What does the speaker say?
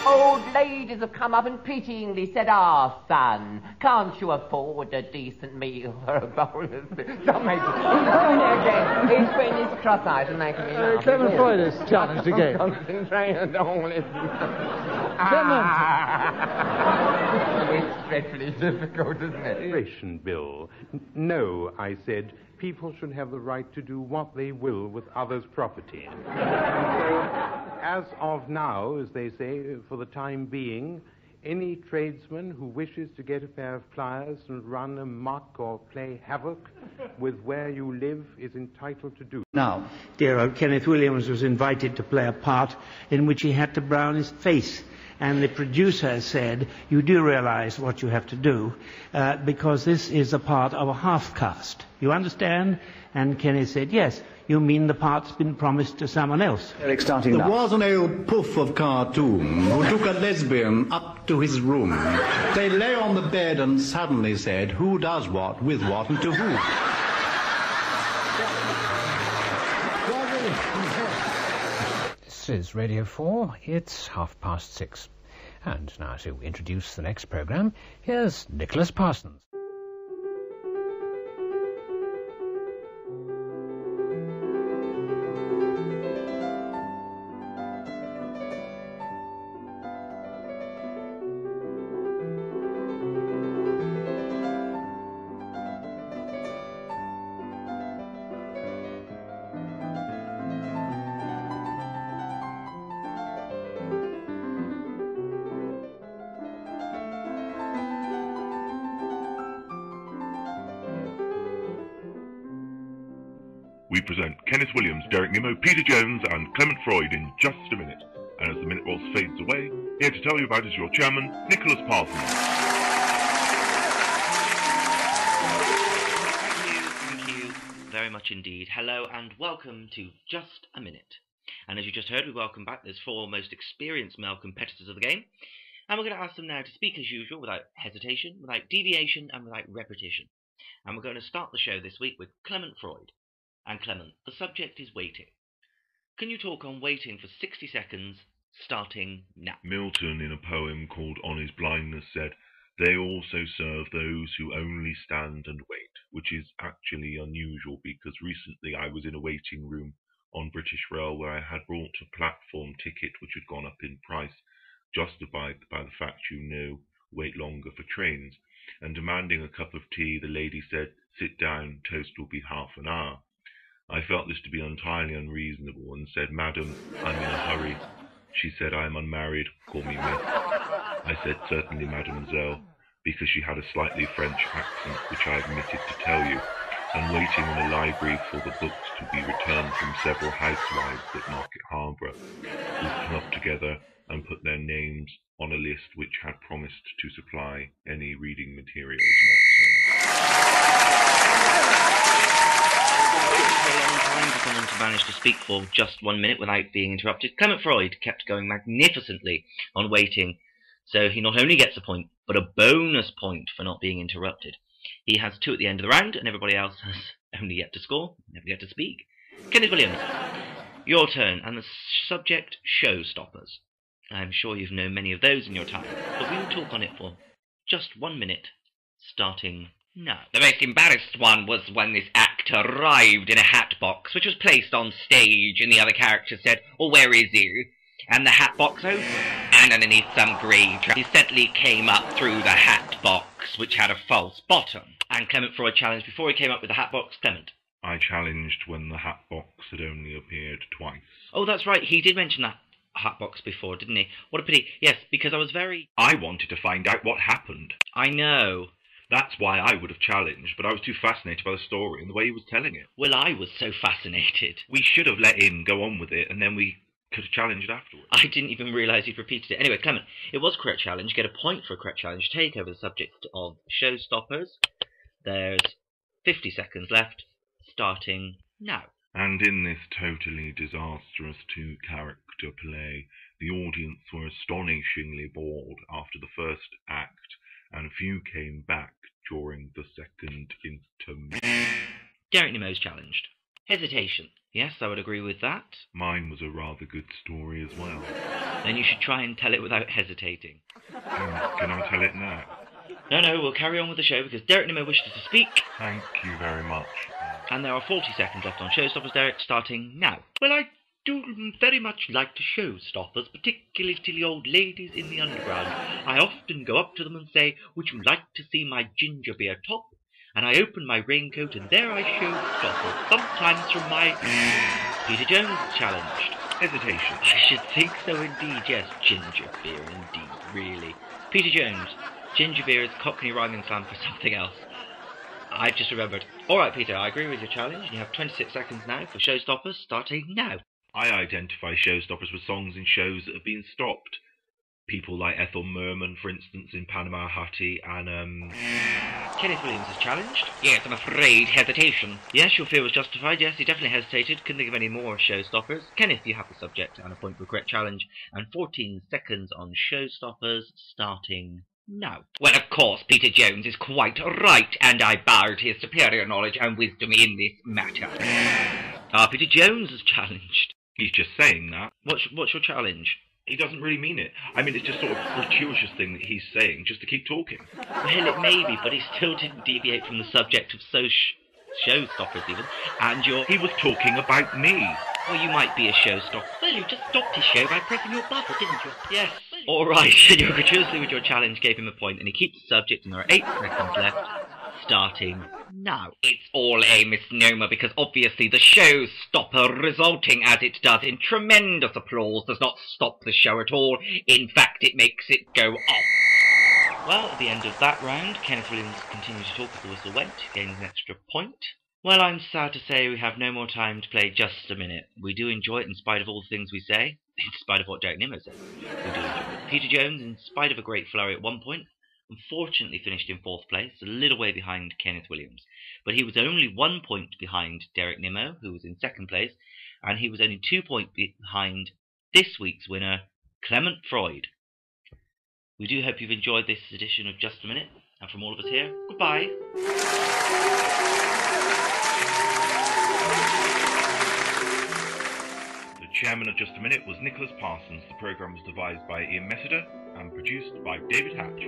Old ladies have come up and pityingly said, son, can't you afford a decent meal for a bowl of... Don't make it. He's putting his cross-eyed and making me laugh. Clement Freud is challenged again. Concentrate, don't listen. Clement! It's dreadfully difficult, isn't it? Ration bill. No, I said, people should have the right to do what they will with others' property. As of now, as they say, for the time being, any tradesman who wishes to get a pair of pliers and run amok or play havoc with where you live is entitled to do. Now, dear old Kenneth Williams was invited to play a part in which he had to brown his face. And the producer said, you do realize what you have to do, because this is a part of a half-cast. You understand? And Kenneth said, yes. You mean the part's been promised to someone else? There was an old puff of cartoon who took a lesbian up to his room. They lay on the bed and suddenly said, who does what, with what, and to who? This is Radio 4. It's 6:30. And now to introduce the next programme, here's Nicholas Parsons. We present Kenneth Williams, Derek Nimmo, Peter Jones and Clement Freud in just a minute. And as the minute waltz fades away, here to tell you about is your chairman, Nicholas Parsons. Thank you very much indeed. Hello and welcome to Just a Minute. And as you just heard, we welcome back those four most experienced male competitors of the game. And we're going to ask them now to speak as usual, without hesitation, without deviation and without repetition. And we're going to start the show this week with Clement Freud. And Clement, the subject is waiting. Can you talk on waiting for 60 seconds, starting now? Milton, in a poem called On His Blindness, said, "They also serve those who only stand and wait," which is actually unusual because recently I was in a waiting room on British Rail where I had brought a platform ticket which had gone up in price, justified by the fact wait longer for trains. And demanding a cup of tea, the lady said, "Sit down, toast will be half an hour." I felt this to be entirely unreasonable and said, "Madam, I'm in a hurry." She said, "I am unmarried, call me Miss." I said, "Certainly, mademoiselle," because she had a slightly French accent, which I admitted to tell you, and waiting in a library for the books to be returned from several housewives at Market Harbour, who come up together and put their names on a list which had promised to supply any reading materials whatsoever. For someone to manage to speak for just 1 minute without being interrupted. Clement Freud kept going magnificently on waiting, so he not only gets a point, but a bonus point for not being interrupted. He has 2 at the end of the round, and everybody else has only yet to score, never yet to speak. Kenneth Williams, your turn, and the subject, showstoppers. I'm sure you've known many of those in your time, but we will talk on it for just 1 minute, starting now. The most embarrassed one was when this actor arrived in a hat box, which was placed on stage, and the other character said, "Oh, where is he?" And the hat box opened, and underneath some grey track, he suddenly came up through the hat box, which had a false bottom. And Clement Freud challenged before he came up with the hat box. Clement. I challenged when the hat box had only appeared twice. Oh, that's right, he did mention that hat box before, didn't he? What a pity. Yes, because I wanted to find out what happened. I know. That's why I would have challenged, but I was too fascinated by the story and the way he was telling it. Well, I was so fascinated. We should have let him go on with it, and then we could have challenged afterwards. I didn't even realise he'd repeated it. Anyway, Clement, it was a correct challenge. Get a point for a correct challenge. Take over the subject of showstoppers. There's 50 seconds left, starting now. And in this totally disastrous two-character play, the audience were astonishingly bored after the first act, and few came back during the second intermission. Derek Nimmo's challenged. Hesitation. Yes, I would agree with that. Mine was a rather good story as well. Then you should try and tell it without hesitating. Can I tell it now? No, we'll carry on with the show because Derek Nimmo wishes to speak. Thank you very much. And there are 40 seconds left on Showstoppers, Derek, starting now. Well, I do very much like to Showstoppers, particularly to the old ladies in the underground. I often go up to them and say, would you like to see my ginger beer top? And I open my raincoat and there I show Stoppers, sometimes from my... Peter Jones challenged. Hesitation. I should think so indeed, yes. Ginger beer indeed, really. Peter Jones. Ginger beer is Cockney rhyming slang for something else. I just remembered. Alright, Peter, I agree with your challenge. You have 26 seconds now for Showstoppers, starting now. I identify showstoppers with songs in shows that have been stopped. People like Ethel Merman, for instance, in Panama Hattie, and, Kenneth Williams is challenged. Yes, I'm afraid hesitation. Yes, your fear was justified. Yes, he definitely hesitated. Couldn't think of any more Showstoppers. Kenneth, you have the subject and a point for correct challenge. And 14 seconds on Showstoppers, starting now. Well, of course, Peter Jones is quite right, and I bow to his superior knowledge and wisdom in this matter. Peter Jones is challenged. he's just saying that. What's your challenge? He doesn't really mean it. I mean, it's just sort of a gratuitous thing that he's saying, just to keep talking. Well, it may be, but he still didn't deviate from the subject of Showstoppers even. And He was talking about me. Well, you might be a showstopper. Well, you just stopped his show by pressing your buzzer, didn't you? Yes. All right. You gratuitously with your challenge gave him a point, and he keeps the subject, and there are 8 seconds left. Starting now. It's all a misnomer because obviously the showstopper, resulting as it does in tremendous applause, does not stop the show at all. In fact, it makes it go off. Well, at the end of that round, Kenneth Williams continued to talk as the whistle went, gaining an extra point. Well, I'm sad to say we have no more time to play Just a Minute. We do enjoy it in spite of all the things we say, in spite of what Derek Nimmo said. We do enjoy it. Peter Jones, in spite of a great flurry at one point, unfortunately finished in 4th place, a little way behind Kenneth Williams. But he was only 1 point behind Derek Nimmo, who was in 2nd place, and he was only 2 points behind this week's winner, Clement Freud. We do hope you've enjoyed this edition of Just a Minute, and from all of us here, goodbye. The chairman of Just a Minute was Nicholas Parsons. The programme was devised by Ian Messiter and produced by David Hatch.